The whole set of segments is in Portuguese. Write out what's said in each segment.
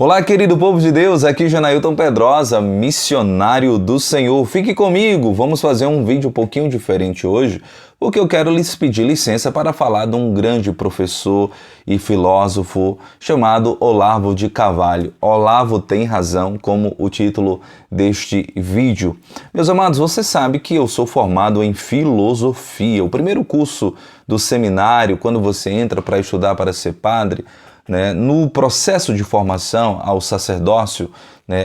Olá, querido povo de Deus, aqui Janailton Pedrosa, missionário do Senhor. Fique comigo, vamos fazer um vídeo um pouquinho diferente hoje, porque eu quero lhes pedir licença para falar de um grande professor e filósofo chamado Olavo de Carvalho. Olavo tem razão, como o título deste vídeo. Meus amados, você sabe que eu sou formado em filosofia. O primeiro curso do seminário, quando você entra para estudar para ser padre, no processo de formação ao sacerdócio,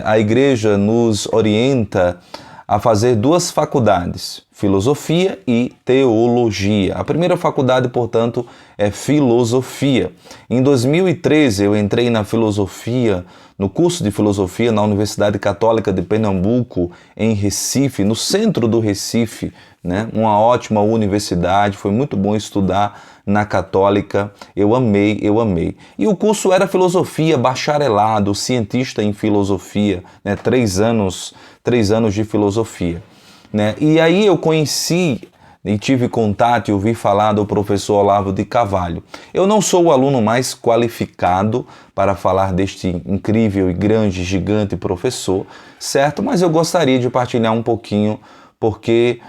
a igreja nos orienta a fazer duas faculdades, filosofia e teologia. A primeira faculdade, portanto, é filosofia. Em 2013, eu entrei na filosofia, no curso de filosofia na Universidade Católica de Pernambuco, em Recife, no centro do Recife, uma ótima universidade, foi muito bom estudar na Católica, eu amei. E o curso era filosofia, bacharelado, cientista em filosofia, 3 anos de filosofia. E aí eu conheci e tive contato e ouvi falar do professor Olavo de Carvalho. Eu não sou o aluno mais qualificado para falar deste incrível e grande, gigante professor, certo? Mas eu gostaria de partilhar um pouquinho porque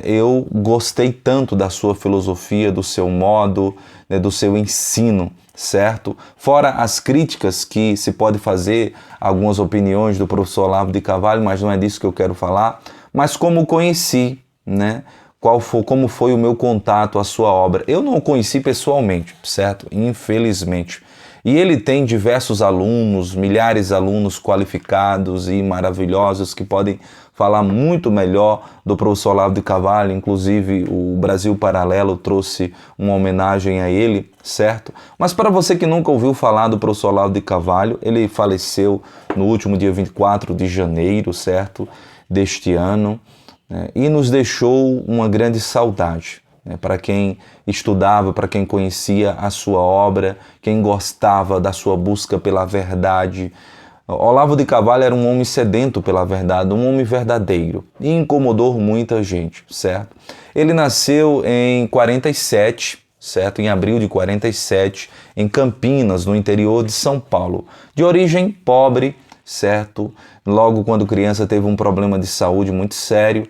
eu gostei tanto da sua filosofia, do seu modo, do seu ensino, certo? Fora as críticas que se pode fazer, algumas opiniões do professor Olavo de Carvalho, mas não é disso que eu quero falar, mas como o conheci, como foi o meu contato à sua obra. Eu não o conheci pessoalmente, certo? Infelizmente. E ele tem diversos alunos, milhares de alunos qualificados e maravilhosos que podem falar muito melhor do professor Olavo de Carvalho. Inclusive, o Brasil Paralelo trouxe uma homenagem a ele, certo? Mas para você que nunca ouviu falar do professor Olavo de Carvalho, ele faleceu no último dia 24 de janeiro, certo? Deste ano, e nos deixou uma grande saudade. Para quem estudava, para quem conhecia a sua obra, quem gostava da sua busca pela verdade. Olavo de Carvalho era um homem sedento pela verdade, um homem verdadeiro, e incomodou muita gente, certo? Ele nasceu em 47, certo? Em abril de 47, em Campinas, no interior de São Paulo, de origem pobre, certo? Logo quando criança teve um problema de saúde muito sério,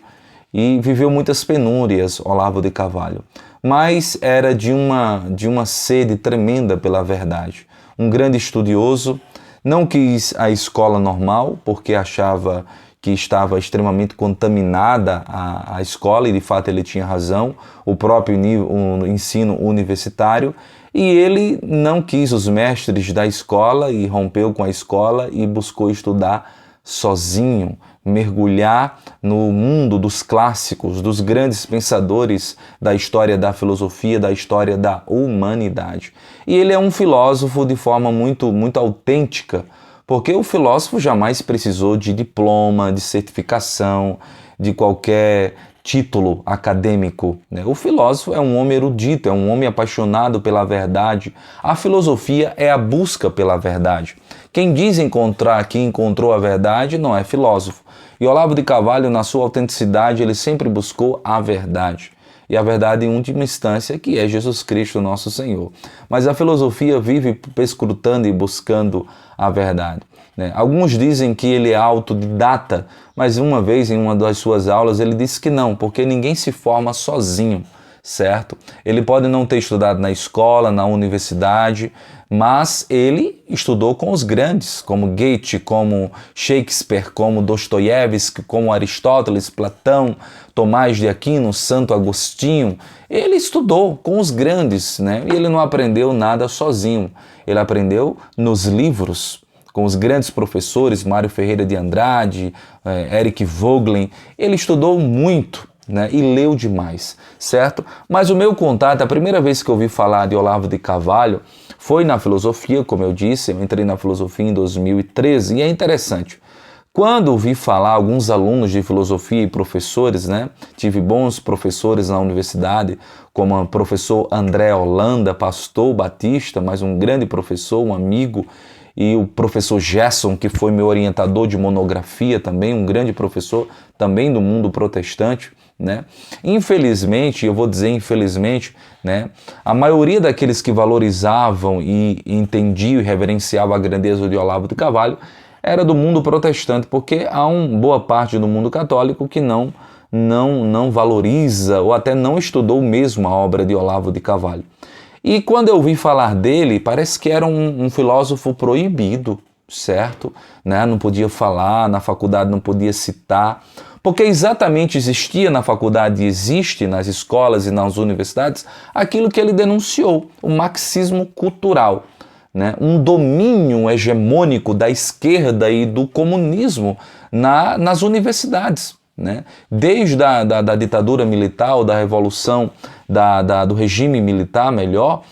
e viveu muitas penúrias, Olavo de Carvalho. Mas era de uma sede tremenda pela verdade. Um grande estudioso, não quis a escola normal, porque achava que estava extremamente contaminada a escola, e de fato ele tinha razão, o próprio o ensino universitário, e ele não quis os mestres da escola e rompeu com a escola e buscou estudar sozinho, mergulhar no mundo dos clássicos, dos grandes pensadores da história da filosofia, da história da humanidade. E ele é um filósofo de forma muito autêntica, porque o filósofo jamais precisou de diploma, de certificação, de qualquer título acadêmico. O filósofo é um homem erudito, é um homem apaixonado pela verdade. A filosofia é a busca pela verdade. Quem diz que encontrou a verdade não é filósofo. E Olavo de Carvalho, na sua autenticidade, ele sempre buscou a verdade. E a verdade em última instância, que é Jesus Cristo, nosso Senhor. Mas a filosofia vive perscrutando e buscando a verdade. Alguns dizem que ele é autodidata, mas uma vez em uma das suas aulas ele disse que não, porque ninguém se forma sozinho, certo? Ele pode não ter estudado na escola, na universidade, mas ele estudou com os grandes, como Goethe, como Shakespeare, como Dostoiévski, como Aristóteles, Platão, Tomás de Aquino, Santo Agostinho. Ele estudou com os grandes, e ele não aprendeu nada sozinho. Ele aprendeu nos livros, com os grandes professores, Mário Ferreira de Andrade, Eric Voegelin. Ele estudou muito, e leu demais, certo? Mas o meu contato, a primeira vez que eu ouvi falar de Olavo de Carvalho, foi na filosofia, como eu disse. Eu entrei na filosofia em 2013, e é interessante. Quando ouvi falar alguns alunos de filosofia e professores, tive bons professores na universidade, como o professor André Holanda, pastor batista, mas um grande professor, um amigo, e o professor Gerson, que foi meu orientador de monografia também, um grande professor também do mundo protestante, né? Infelizmente, eu vou dizer infelizmente, né, a maioria daqueles que valorizavam e entendiam e reverenciavam a grandeza de Olavo de Carvalho era do mundo protestante, porque há uma boa parte do mundo católico que não valoriza ou até não estudou mesmo a obra de Olavo de Carvalho. E quando eu ouvi falar dele, parece que era um filósofo proibido, certo? Né? Não podia falar, na faculdade não podia citar, porque exatamente existia na faculdade, existe nas escolas e nas universidades, aquilo que ele denunciou, o marxismo cultural, né? Um domínio hegemônico da esquerda e do comunismo nas universidades, né? Desde da ditadura militar ou da revolução, do regime militar, melhor,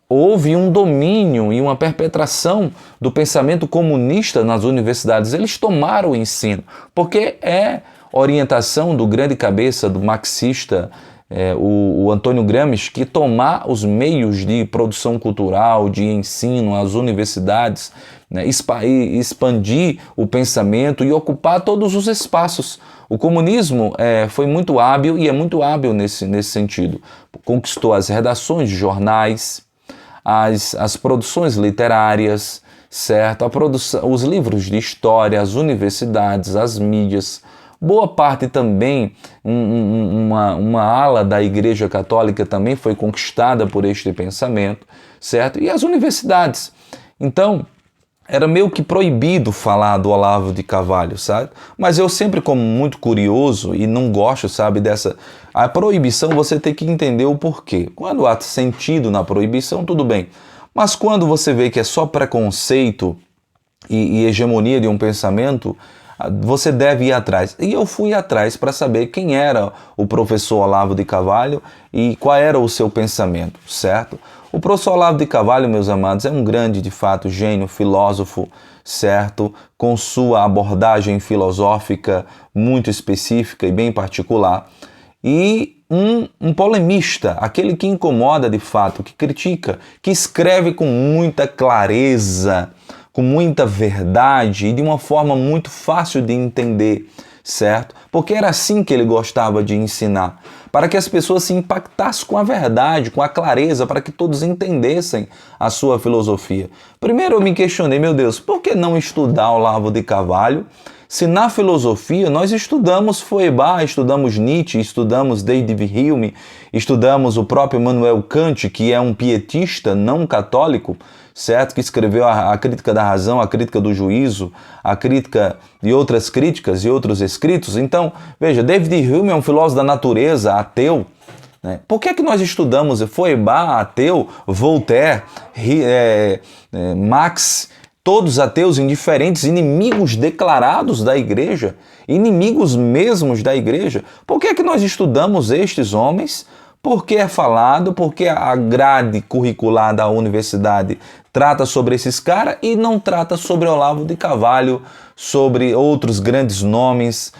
houve um domínio e uma perpetração do pensamento comunista nas universidades. Eles tomaram o ensino, porque é orientação do grande cabeça, do marxista, o Antônio Gramsci, que tomar os meios de produção cultural, de ensino, as universidades, né, expandir o pensamento e ocupar todos os espaços. O comunismo foi muito hábil e é muito hábil nesse sentido. Conquistou as redações de jornais, as produções literárias, certo? Os livros de história, as universidades, as mídias. Boa parte também, uma ala da Igreja Católica também foi conquistada por este pensamento, certo? E as universidades. Então, era meio que proibido falar do Olavo de Carvalho, sabe? Mas eu sempre, como muito curioso e não gosto, sabe, dessa... A proibição você tem que entender o porquê. Quando há sentido na proibição, tudo bem. Mas quando você vê que é só preconceito e hegemonia de um pensamento, você deve ir atrás. E eu fui atrás para saber quem era o professor Olavo de Carvalho e qual era o seu pensamento, certo? O professor Olavo de Carvalho, meus amados, é um grande, de fato, gênio, filósofo, certo? Com sua abordagem filosófica muito específica e bem particular. E um polemista, aquele que incomoda de fato, que critica, que escreve com muita clareza, com muita verdade e de uma forma muito fácil de entender, certo? Porque era assim que ele gostava de ensinar, para que as pessoas se impactassem com a verdade, com a clareza, para que todos entendessem a sua filosofia. Primeiro eu me questionei, meu Deus, por que não estudar Olavo de Carvalho? Se na filosofia nós estudamos Feuerbach, estudamos Nietzsche, estudamos David Hume, estudamos o próprio Immanuel Kant, que é um pietista não católico, certo? Que escreveu a Crítica da Razão, a Crítica do Juízo, a Crítica de outras críticas e outros escritos. Então, veja, David Hume é um filósofo da natureza, ateu, né? Por que é que nós estudamos Feuerbach, ateu, Voltaire, Marx, todos ateus indiferentes, inimigos declarados da igreja, inimigos mesmos da igreja? Por que é que nós estudamos estes homens? Porque é falado, porque a grade curricular da universidade trata sobre esses caras e não trata sobre Olavo de Carvalho, sobre outros grandes nomes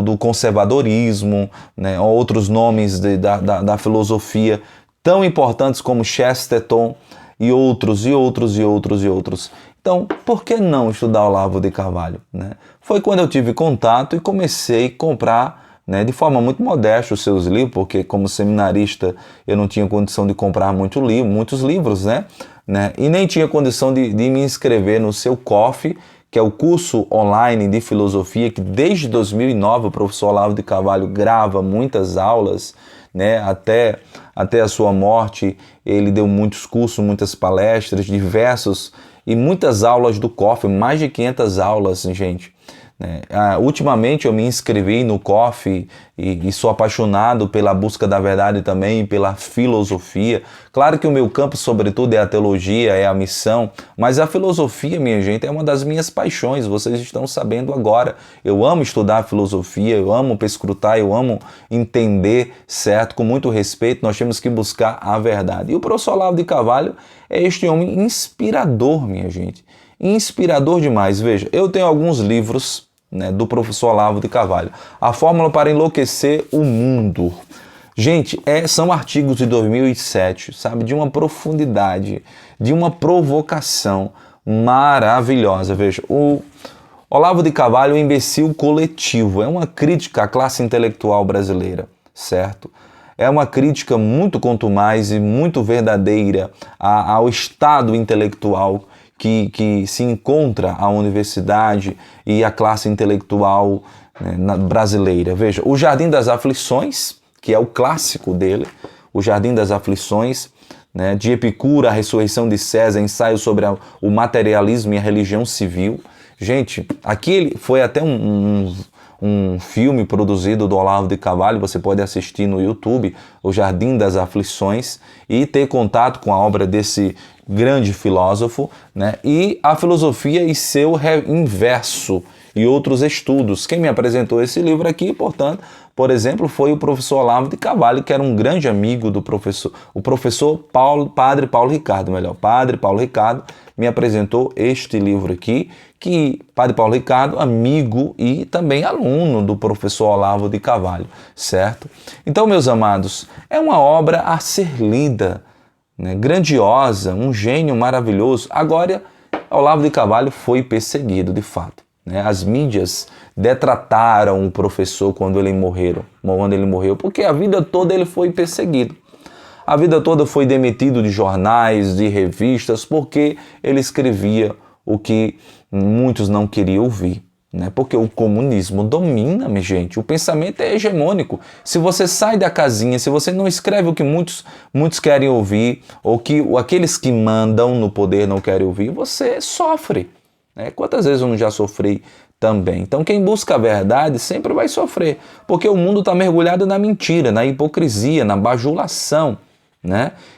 do conservadorismo, né, outros nomes da filosofia tão importantes como Chesterton e outros. Então, por que não estudar Olavo de Carvalho, né? Foi quando eu tive contato e comecei a comprar, né, de forma muito modesta os seus livros, porque como seminarista eu não tinha condição de comprar muitos livros, né? E nem tinha condição de me inscrever no seu COF, que é o curso online de filosofia, que desde 2009 o professor Olavo de Carvalho grava muitas aulas, né? Até a sua morte ele deu muitos cursos, muitas palestras, diversos e muitas aulas do COF, mais de 500 aulas, gente. Ultimamente eu me inscrevi no COF e sou apaixonado pela busca da verdade também, pela filosofia. Claro que o meu campo, sobretudo, é a teologia, é a missão, mas a filosofia, minha gente, é uma das minhas paixões, vocês estão sabendo agora. Eu amo estudar filosofia, eu amo perscrutar, eu amo entender, certo? Com muito respeito, nós temos que buscar a verdade. E o professor Olavo de Carvalho é este homem inspirador, minha gente. Inspirador demais. Veja, eu tenho alguns livros, né, do professor Olavo de Carvalho. A Fórmula para Enlouquecer o Mundo. Gente, são artigos de 2007, sabe? De uma profundidade, de uma provocação maravilhosa. Veja, o Olavo de Carvalho, o imbecil coletivo, é uma crítica à classe intelectual brasileira, certo? É uma crítica muito contumaz e muito verdadeira ao estado intelectual que se encontra a universidade e a classe intelectual, né, brasileira. Veja, o Jardim das Aflições, que é o clássico dele, o Jardim das Aflições, né, de Epicuro, a ressurreição de César, ensaio sobre o materialismo e a religião civil. Gente, aqui foi até um filme produzido do Olavo de Carvalho, você pode assistir no YouTube, O Jardim das Aflições, e ter contato com a obra desse grande filósofo, né? E a filosofia e seu inverso e outros estudos. Quem me apresentou esse livro aqui, portanto, por exemplo, foi o professor Olavo de Carvalho, que era um grande amigo do professor, o professor Padre Paulo Ricardo, Padre Paulo Ricardo me apresentou este livro aqui, que Padre Paulo Ricardo, amigo e também aluno do professor Olavo de Carvalho, certo? Então, meus amados, é uma obra a ser lida, né? Grandiosa, um gênio maravilhoso. Agora, Olavo de Carvalho foi perseguido, de fato. As mídias detrataram o professor quando ele morreu, porque a vida toda ele foi perseguido. A vida toda foi demitido de jornais, de revistas, porque ele escrevia o que muitos não queriam ouvir. Porque o comunismo domina, minha gente, o pensamento é hegemônico. Se você sai da casinha, se você não escreve o que muitos querem ouvir, ou que aqueles que mandam no poder não querem ouvir, você sofre. Quantas vezes eu não já sofri também? Então quem busca a verdade sempre vai sofrer, porque o mundo está mergulhado na mentira, na hipocrisia, na bajulação.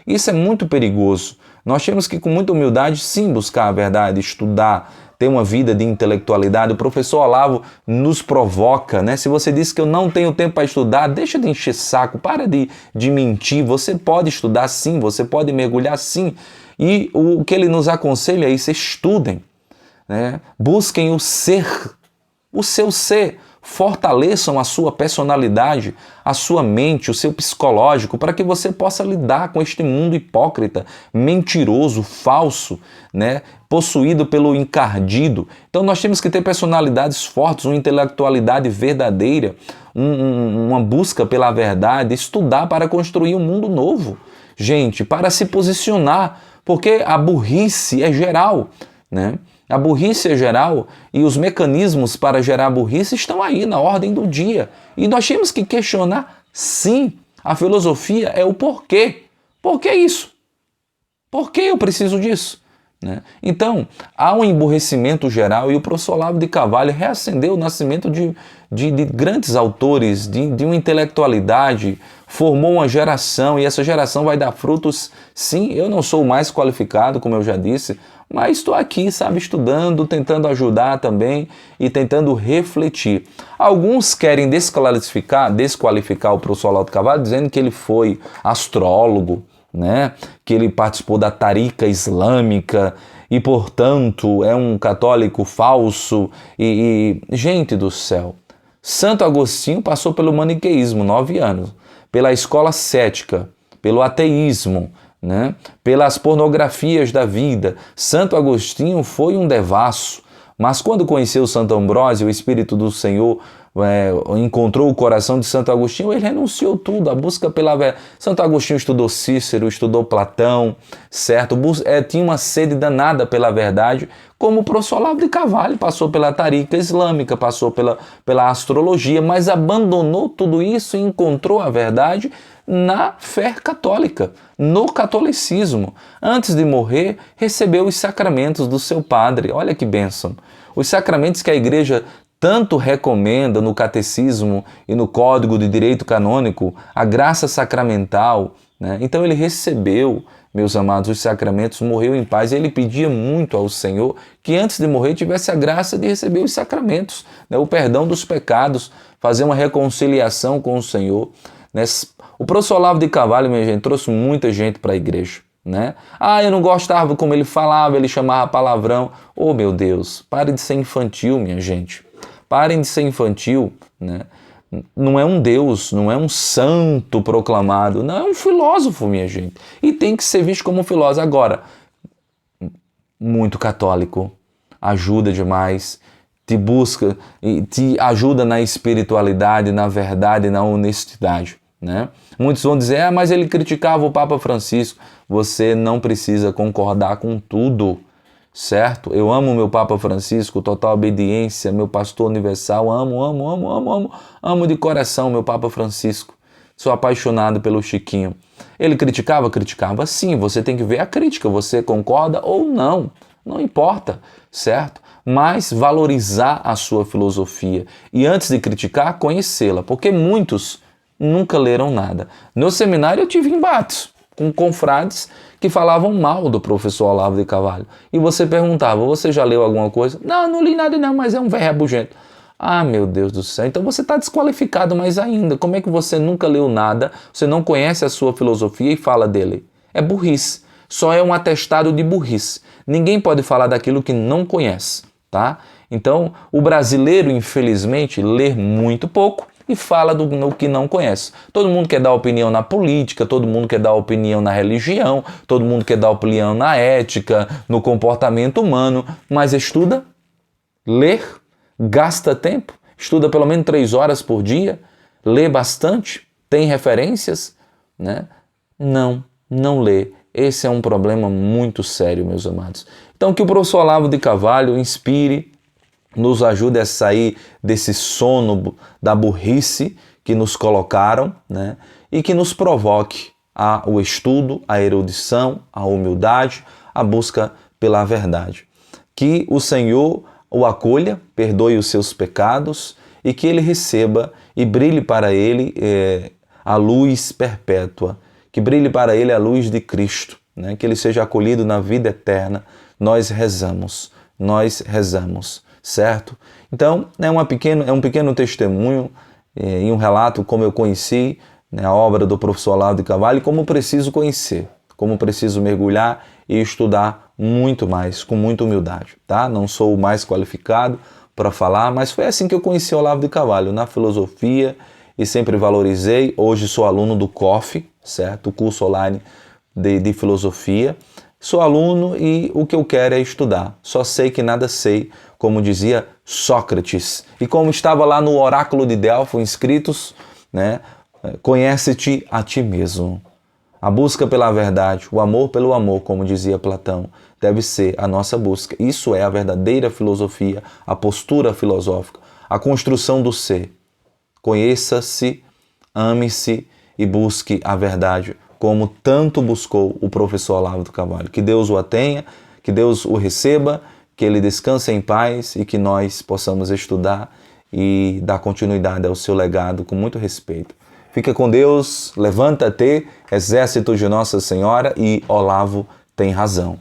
Isso é muito perigoso. Nós temos que, com muita humildade, sim, buscar a verdade, estudar, ter uma vida de intelectualidade. O professor Olavo nos provoca, Se você diz que eu não tenho tempo para estudar, deixa de encher saco, para de mentir. Você pode estudar sim, você pode mergulhar sim. E o que ele nos aconselha é isso: estudem, busquem o seu ser. Fortaleçam a sua personalidade, a sua mente, o seu psicológico, para que você possa lidar com este mundo hipócrita, mentiroso, falso, possuído pelo encardido. Então nós temos que ter personalidades fortes, uma intelectualidade verdadeira, uma busca pela verdade, estudar para construir um mundo novo. Gente, para se posicionar, porque a burrice é geral, A burrice é geral e os mecanismos para gerar burrice estão aí na ordem do dia. E nós temos que questionar, sim, a filosofia é o porquê. Por que isso? Por que eu preciso disso? Então, há um emburrecimento geral e o professor Olavo de Carvalho reacendeu o nascimento de grandes autores, de uma intelectualidade, formou uma geração e essa geração vai dar frutos. Sim, eu não sou o mais qualificado, como eu já disse, mas estou aqui, estudando, tentando ajudar também e tentando refletir. Alguns querem desqualificar o professor Olavo de Carvalho, dizendo que ele foi astrólogo, que ele participou da tarica islâmica e, portanto, é um católico falso. Gente do céu, Santo Agostinho passou pelo maniqueísmo 9 anos, pela escola cética, pelo ateísmo, pelas pornografias da vida. Santo Agostinho foi um devasso, mas quando conheceu Santo Ambrósio, o Espírito do Senhor encontrou o coração de Santo Agostinho, ele renunciou tudo, a busca pela verdade. Santo Agostinho estudou Cícero, estudou Platão, certo? Tinha uma sede danada pela verdade, como o professor Olavo de Carvalho passou pela tarica islâmica, passou pela astrologia, mas abandonou tudo isso e encontrou a verdade na fé católica, no catolicismo. Antes de morrer, recebeu os sacramentos do seu padre. Olha que bênção! Os sacramentos que a igreja tanto recomenda no catecismo e no Código de Direito Canônico, a graça sacramental. Então ele recebeu, meus amados, os sacramentos, morreu em paz. Ele pedia muito ao Senhor que antes de morrer tivesse a graça de receber os sacramentos, o perdão dos pecados, fazer uma reconciliação com o Senhor. O professor Olavo de Carvalho, minha gente, trouxe muita gente para a igreja. Eu não gostava como ele falava, ele chamava palavrão. Oh, meu Deus, pare de ser infantil, minha gente. Parem de ser infantil, Não é um Deus, não é um santo proclamado, não, é um filósofo, minha gente. E tem que ser visto como um filósofo. Agora, muito católico, ajuda demais, te busca e te ajuda na espiritualidade, na verdade, na honestidade, né? Muitos vão dizer, mas ele criticava o Papa Francisco. Você não precisa concordar com tudo, certo? Eu amo meu Papa Francisco, total obediência, meu pastor universal, amo de coração meu Papa Francisco. Sou apaixonado pelo Chiquinho. Ele criticava? Criticava sim, você tem que ver a crítica, você concorda ou não, não importa, certo? Mas valorizar a sua filosofia e antes de criticar, conhecê-la, porque muitos nunca leram nada. No seminário eu tive embates com confrades que falavam mal do professor Olavo de Carvalho. E você perguntava, você já leu alguma coisa? Não li nada não, mas é um velho rabugento. Ah, meu Deus do céu, então você está desqualificado mais ainda. Como é que você nunca leu nada, você não conhece a sua filosofia e fala dele? É burrice, só é um atestado de burrice. Ninguém pode falar daquilo que não conhece, tá? Então, o brasileiro, infelizmente, lê muito pouco e fala do que não conhece. Todo mundo quer dar opinião na política, todo mundo quer dar opinião na religião, todo mundo quer dar opinião na ética, no comportamento humano, mas estuda, lê, gasta tempo, estuda pelo menos 3 horas por dia, lê bastante, tem referências, né? Não lê. Esse é um problema muito sério, meus amados. Então, que o professor Olavo de Carvalho inspire, nos ajude a sair desse sono da burrice que nos colocaram, né? E que nos provoque o estudo, a erudição, a humildade, a busca pela verdade. Que o Senhor o acolha, perdoe os seus pecados e que ele receba e brilhe para ele a luz perpétua, que brilhe para ele a luz de Cristo, né? Que ele seja acolhido na vida eterna. Nós rezamos, certo? Então, é um pequeno testemunho e um relato como eu conheci, né, a obra do professor Olavo de Carvalho e como preciso conhecer, como preciso mergulhar e estudar muito mais, com muita humildade, tá? Não sou o mais qualificado para falar, mas foi assim que eu conheci Olavo de Carvalho, na filosofia, e sempre valorizei. Hoje sou aluno do COF, certo? O curso online de filosofia. Sou aluno e o que eu quero é estudar. Só sei que nada sei, como dizia Sócrates. E como estava lá no oráculo de Delfos, inscritos, né? Conhece-te a ti mesmo. A busca pela verdade, o amor pelo amor, como dizia Platão, deve ser a nossa busca. Isso é a verdadeira filosofia, a postura filosófica, a construção do ser. Conheça-se, ame-se e busque a verdade, como tanto buscou o professor Olavo de Carvalho. Que Deus o tenha, que Deus o receba, que ele descanse em paz e que nós possamos estudar e dar continuidade ao seu legado com muito respeito. Fica com Deus, levanta-te, exército de Nossa Senhora, e Olavo tem razão.